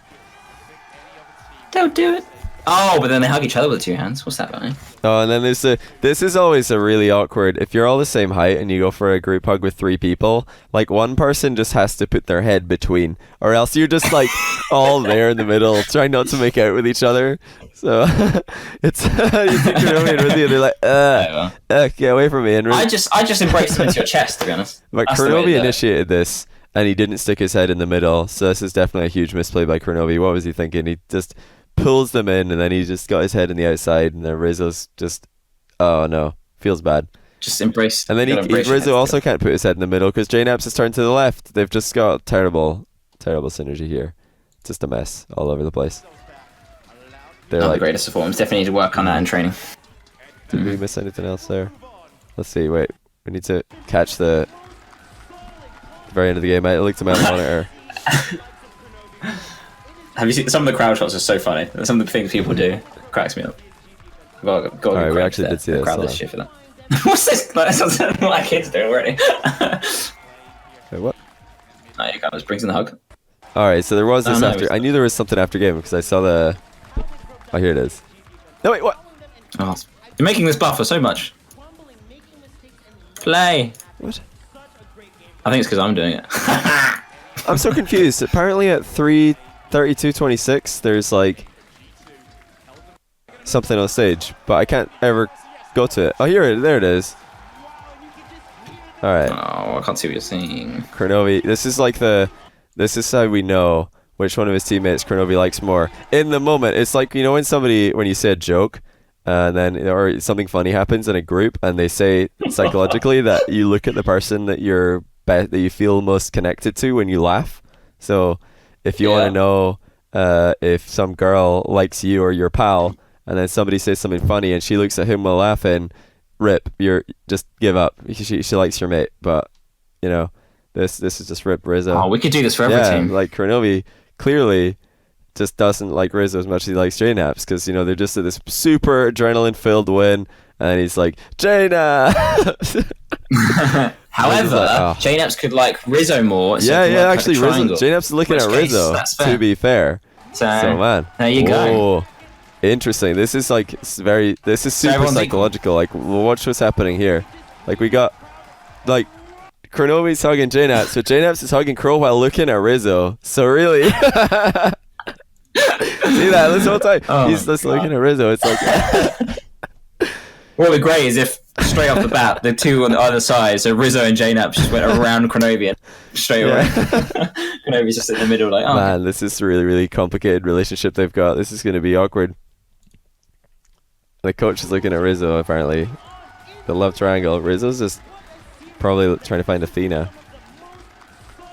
Don't do it. Oh, but then they hug each other with 2 hands. What's that about? Oh, and then this is always a really awkward. If you're all the same height and you go for a group hug with 3 people, like one person just has to put their head between, or else you're just like all there in the middle, trying not to make out with each other. So it's you think you're and they're like, get away from me. And I just embraced them into your chest, to be honest. But Kronovi initiated this, and he didn't stick his head in the middle. So this is definitely a huge misplay by Kronovi. What was he thinking? He just pulls them in, and then he just got his head in the outside, and then Rizzo's just, oh no, feels bad. Just embrace. And then Rizzo also can't put his head in the middle because JNaps has turned to the left. They've just got terrible synergy here. Just a mess all over the place. They're not the greatest performance. Definitely need to work on that in training. Did we miss anything else there? Let's see. Wait, we need to catch the very end of the game. I looked at my monitor. Have you seen some of the crowd shots? Are so funny. Some of the things people do cracks me up. Alright, we actually did see this. Crowd this shit for that. What's this? That sounds like what my kids do already. Wait, what? No, you can't just brings in the hug. Alright, so there was this after. I knew there was something after game because I saw the. Oh, here it is. No, wait, what? Oh, you're making this buffer so much. Play. What? I think it's because I'm doing it. I'm so confused. Apparently at 3:32:26, there's like something on stage, but I can't ever go to it. Oh, there it is. All right. Oh, I can't see what you're saying. Kronovi, this is how we know which one of his teammates Kronovi likes more. In the moment, it's like, when you say a joke and then or something funny happens in a group, and they say psychologically that you look at the person that that you feel most connected to when you laugh. So if you want to know if some girl likes you or your pal, and then somebody says something funny and she looks at him while laughing, rip, you're just give up. She likes your mate, but you know, this is just rip Rizzo. Oh, we could do this for every team. Like Kronovi clearly just doesn't like Rizzo as much as he likes JNaps, because you know they're just at this super adrenaline filled win, and he's like JNaps. However, like, JNaps could like Rizzo more. So actually, JNaps is looking at Rizzo. To be fair, so man, there you go. Interesting. This is like this is super psychological. Like, watch what's happening here. Like, we got like Kronovi's hugging JNaps, but JNaps is hugging Crow while looking at Rizzo. So really. See that this whole time he's just looking at Rizzo. It's like what would be great is if straight off the bat the two on the other side, so Rizzo and JNaps just went around Kronovi and straight away. Kronovi's just in the middle, like, man, this is a really, really complicated relationship they've got. This is going to be awkward. The coach is looking at Rizzo, apparently. The love triangle. Rizzo's just probably trying to find Athena.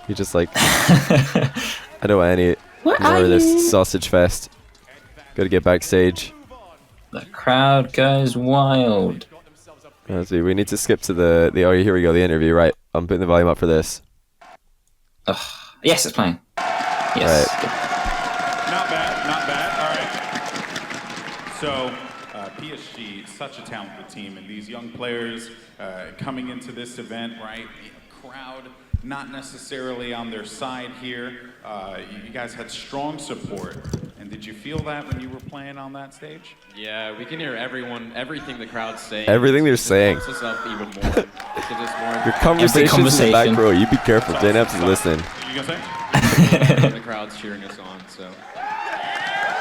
He's just like, I don't want any more of this sausage fest. Got to get backstage. The crowd goes wild. Let's see, we need to skip to the oh, here we go, the interview. Right, I'm putting the volume up for this. Yes, it's playing. Yes. Right. Not bad. All right. So, PSG, such a talented team, and these young players coming into this event, right? Crowd not necessarily on their side here. You guys had strong support. And did you feel that when you were playing on that stage? Yeah, we can hear everything the crowd's saying. Everything they're saying. It us up even more. Your conversations in the back row, you be careful. JNaps is listening. What you gonna say? The crowd's cheering us on, so.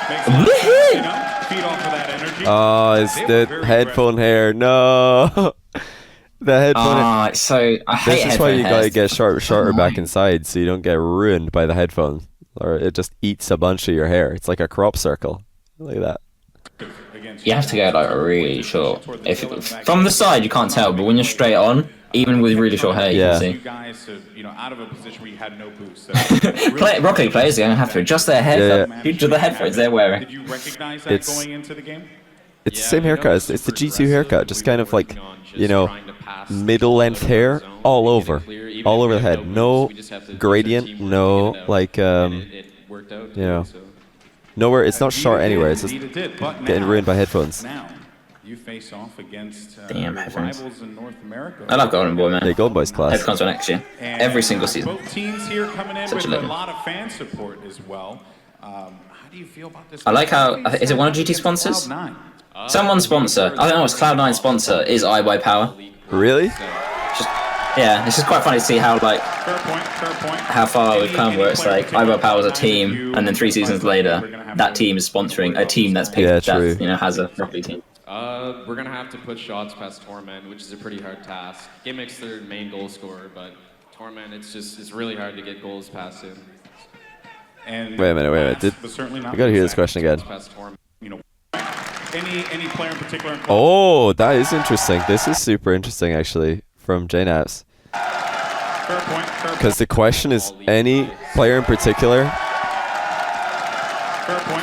Makes sense, you know? Feed off of that energy. Oh, it's the headphone hair. No. The headphone hair. So I hate this is why you gotta get shorter back inside, so you don't get ruined by the headphone. Or it just eats a bunch of your hair. It's like a crop circle. Look at that. You have to go like really short. From the side you can't tell, but when you're straight on, even with really short hair, you can see. You guys, out of a position where you had no boost. Rocket League players are going to have to adjust their headphones. Due to the headphones they're wearing. Did you recognize that going into the game? It's the same haircut. It's the G2 haircut. Just kind of like, you know, middle length hair all over the head. No gradient. No like you know, nowhere. It's not short anywhere. It's just getting ruined by headphones. Now you face off against damn rivals in North America. I love Golden Boy, man. Yeah, Golden Boy's class. Headphones for next year. Every single season. Both teams here coming in Such with a a lot of fan support as well. How do you feel about this? I like how is it one of GT sponsors? Someone's sponsor. I don't know. It's Cloud9's sponsor is iBuyPower. Really? Yeah, it's just quite funny to see how like how far we've come. Where it's like iBuyPower is a team, and then 3 seasons later, that team is sponsoring a team that's picked that has a Rocket League team. We're gonna have to put shots past Torment, which is a pretty hard task. Gimmick's their main goal scorer, but Torment, it's really hard to get goals past him. And wait a minute. I gotta hear this question again. Any player in particular? Oh, that is interesting. This is super interesting, actually, from JNaps. Because the question is, any player in particular?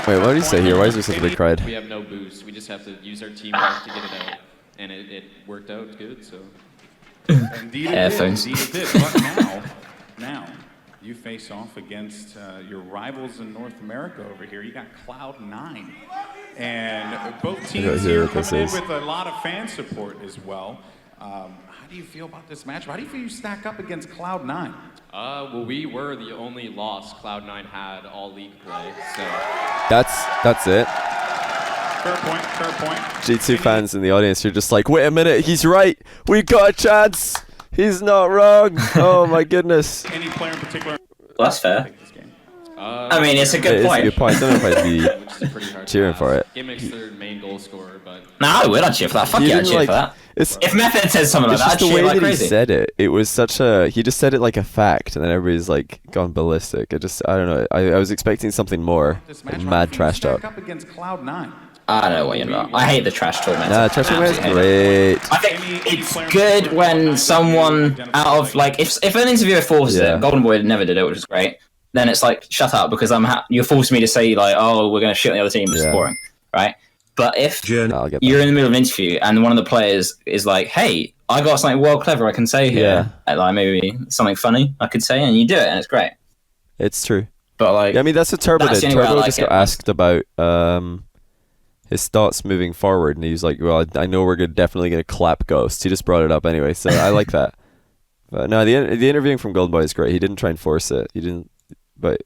Wait, what did he say here? Why is there such a big crowd? We have no boost. We just have to use our teamwork to get it out, and it worked out good. So. Indeed it did. But now you face off against your rivals in North America over here. You got Cloud9. And both teams here coming in with a lot of fan support as well. How do you feel about this match? How do you feel you stack up against Cloud9? Well, we were the only loss Cloud9 had all league play, so... That's it. Fair point. G2 fans in the audience are just like, wait a minute, he's right. We got a chance. He's not wrong. Oh my goodness. Any player in particular? Well, that's fair. I mean, it's a good point. It's a good point. I don't know if I'd be cheering for it. Gimmick's their main goal scorer, but... No, I would. I'd cheer for that. Fuck yeah, I'd cheer for that. If Method says something like that, I'd cheer like crazy. It's just the way that he said it. It was such a... He just said it like a fact, and then everybody's like gone ballistic. I don't know. I was expecting something more. Mad trash talk. Up against Cloud9. I don't know what you're about. I hate the trash talk, man. Nah, trash talk is great. I think it's good when someone out of like if an interviewer forces it, Golden Boy never did it, which is great. Then it's like shut up because you're forcing me to say like, oh, we're gonna shit on the other team. It's boring, right? But if you're in the middle of an interview and one of the players is like, hey, I got something well clever I can say here, like maybe something funny I could say, and you do it, and it's great. It's true. But like, I mean, that's what Turbo did. Turbo just got asked about his thoughts moving forward, and he's like, well, I know we're definitely going to clap Ghost. He just brought it up anyway, so I like that. But no, the interviewing from Golden Boy is great. He didn't try and force it. But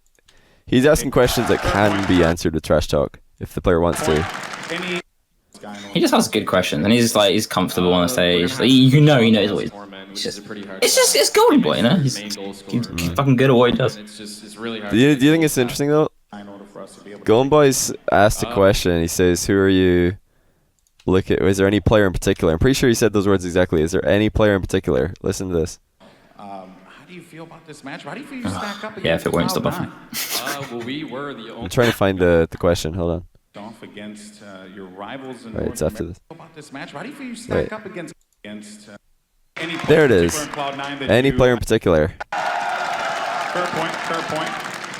he's asking questions that can be answered with trash talk if the player wants to. He just asks good questions, and he's comfortable on the stage. Like, he knows what it's Golden Boy, you know. He's fucking good at what he does. It's really hard. Do you think it's interesting though? Golden Boy's asked a question. He says, "Who are you? Is there any player in particular?" I'm pretty sure he said those words exactly. Is there any player in particular? Listen to this. How do you feel about this match? How do you feel you stack up against if it won't stop buffing. Well, we were the only. I'm trying to find the question. Hold on. Off against your rivals in Right, it's after this. about this match. How do you feel you stack up against any player There it in is. particular in Cloud9 that Any you- player in particular. Fair point.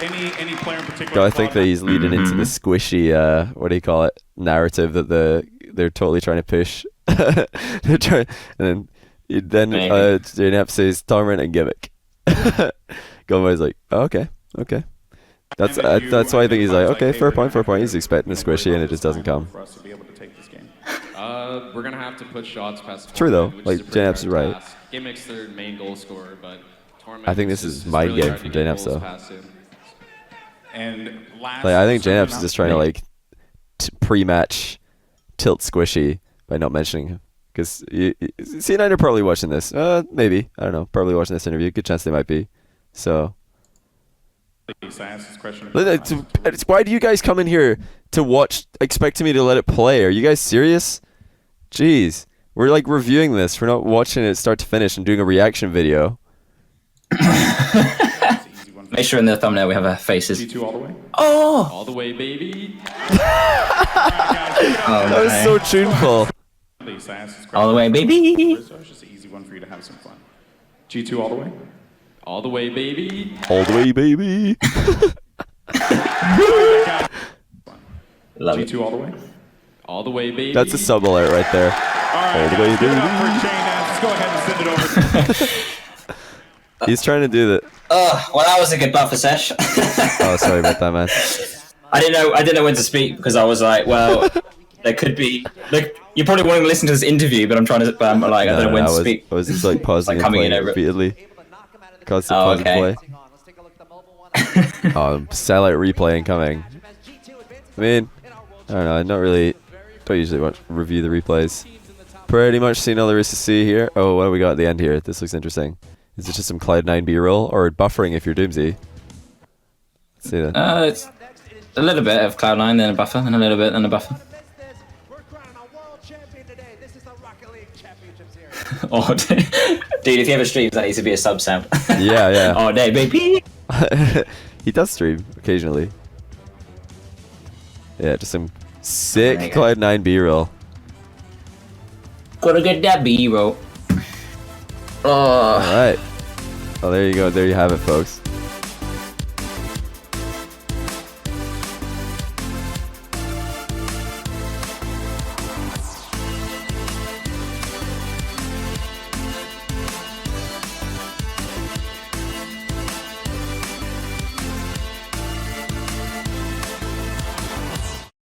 Any player in particular. So I in think that Cloud9? he's leading into the squishy, what do you call it, narrative that they're totally trying to push. They're trying, and then JNF says Torment and Gimmick. Golden Boy's like, oh, okay. That's why I think he's like, okay, fair point. He's expecting a squishy and it just doesn't come. For us to be able to take this game. We're gonna have to put shots past. True, though. Torment, Like, which is a pretty Jnap's is hard right. task. Gimmick's their main goal scorer, but Torment. I think this is mind really game hard from to get Jnap's, goals though. past him. And last, Like, I think certainly JNF's not is just trying to me. like pre-match tilt squishy by not mentioning him. Because C9 are probably watching this. Maybe. I don't know. Probably watching this interview. Good chance they might be. So. So I asked this question Why do you guys come in here to watch, expecting me to let it play? Are you guys serious? Jeez. We're like reviewing this. We're not watching it start to finish and doing a reaction video. Make sure in the thumbnail we have our faces. G2 all the way. Oh! All the way, baby. That was so tuneful. So I asked this question All the way, baby! So it's just an easy one for you to have some fun. G2 all the way. All the way, baby. All the way, baby. Love it. G2 all the way. All the way, baby. That's a sub alert right there. All the way, guys, give it up baby. for Shane. Let's go ahead and send it over. He's trying to do that. Well, that was a good buffer sesh. Oh, sorry about that, man. I didn't know when to speak because I was like, well, there could be. Like, you're probably wanting to listen to this interview, but I'm trying to. But I'm like, I don't know when to speak. I was just like pausing Like and coming in playing over it. repeatedly. Constant pause and play. Oh, sellout replay incoming. I mean, I don't know. I don't usually review the replays. Pretty much seen all there is to see here. Oh, what do we got at the end here? This looks interesting. Is it just some Cloud9 B-roll or buffering if you're Doomsee? Let's see then. It's a little bit of Cloud9, then a buffer, and a little bit, then a buffer. Oh, dude, if you ever stream, that needs to be a sub sound. Yeah. Oh, day, baby. He does stream occasionally. Yeah, just some sick There you go. Cloud9 B-roll. Gotta get that B-roll. Oh. Alright. Well, there you go. There you have it, folks.